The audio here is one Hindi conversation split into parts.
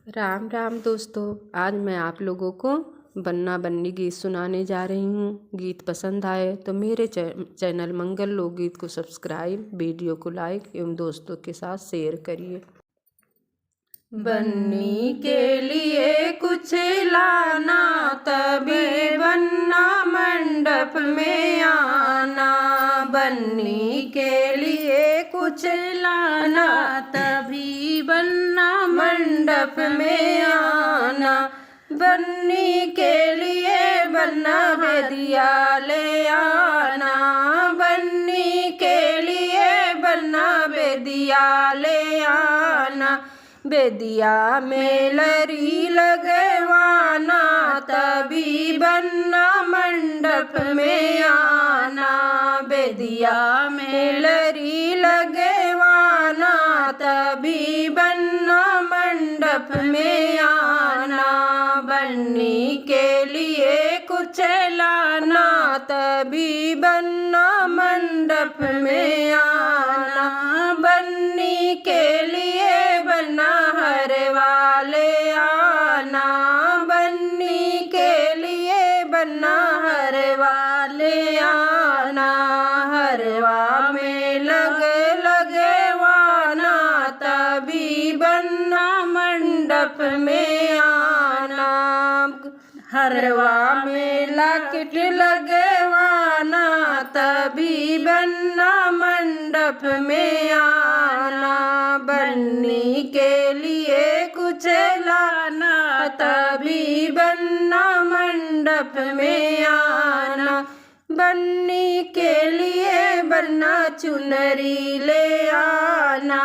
राम राम दोस्तों, आज मैं आप लोगों को बन्ना बन्नी गीत सुनाने जा रही हूँ। गीत पसंद आए तो मेरे चैनल मंगल लोकगीत को सब्सक्राइब, वीडियो को लाइक एवं दोस्तों के साथ शेयर करिए। बन्नी के लिए कुछ लाना, तभी बन्ना मंडप में आना। बन्नी के लिए कुछ लाना, तभी बन्ना मंडप में आना। बन्नी के लिए बन्ना बेदिया ले आना। बन्नी के लिए बन्ना बेदिया ले आना। बेदिया में लरी लगवाना, तभी बन्ना मंडप में आना। बेदिया में लरी लगवाना, तभी बन्ना मंडप में आना। बन्नी के लिए कुछ लाना, तभी बन्ना मंडप में आना। बन्नी के लिए बन्ना हरवा ले आना। बन्नी के लिए बन्ना हरवा ले आना। हरवा में लगवाना, तभी बन्ना मंडप में आना। हरवा में लॉकेट लगवाना, तभी बन्ना मंडप में आना। बन्नी के लिए कुछ लाना, तभी बन्ना मंडप में आना। बन्नी के लिए बन्ना चुनरी ले आना।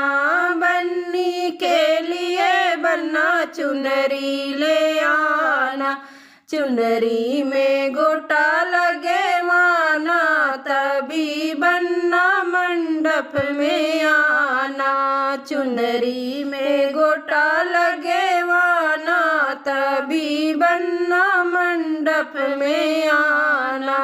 बन्नी के लिए बन्ना चुनरी ले आना। चुनरी में गोटा लगवाना, तभी बन्ना मंडप में आना। चुनरी में गोटा लगवाना, तभी बन्ना मंडप में आना।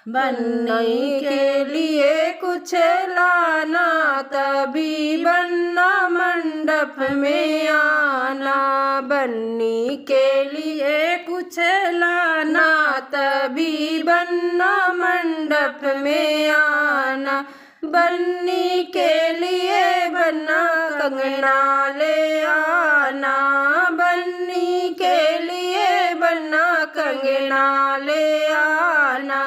बन्नी के लिए कुछ लाना, तभी बन्ना मंडप में आना। बन्नी के लिए कुछ लाना, तभी बन्ना मंडप में आना। बन्नी के लिए बन्ना कंगना ले आना। बन्नी के लिए बन्ना कंगना ले आना।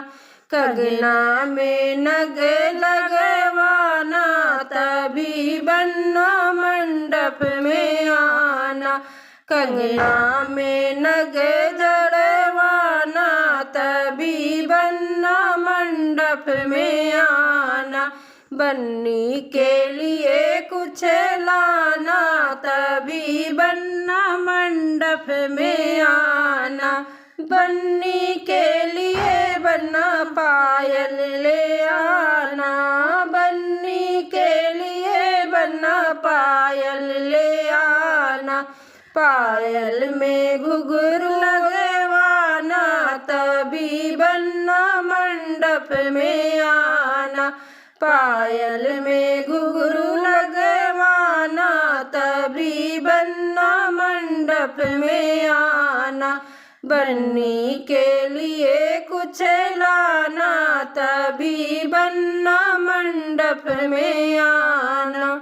कंगना में नग लगवाना, तभी बन्ना मंडप में आना। कंगना में नग जड़वाना, तभी बन्ना मंडप में आना। बन्नी के लिए कुछ लाना, तभी बन्ना मंडप में आना। बन्नी के लिए बन्ना पायल ले आना। बन्नी के लिए बन्ना पायल ले आना। पायल में घुंघरू लगवाना, तभी बन्ना मंडप में आना। पायल में घुंघरू लगवाना, तभी बन्ना मंडप में आना। बन्नी के लिए कुछ लाना, तभी बन्ना मंडप में आना।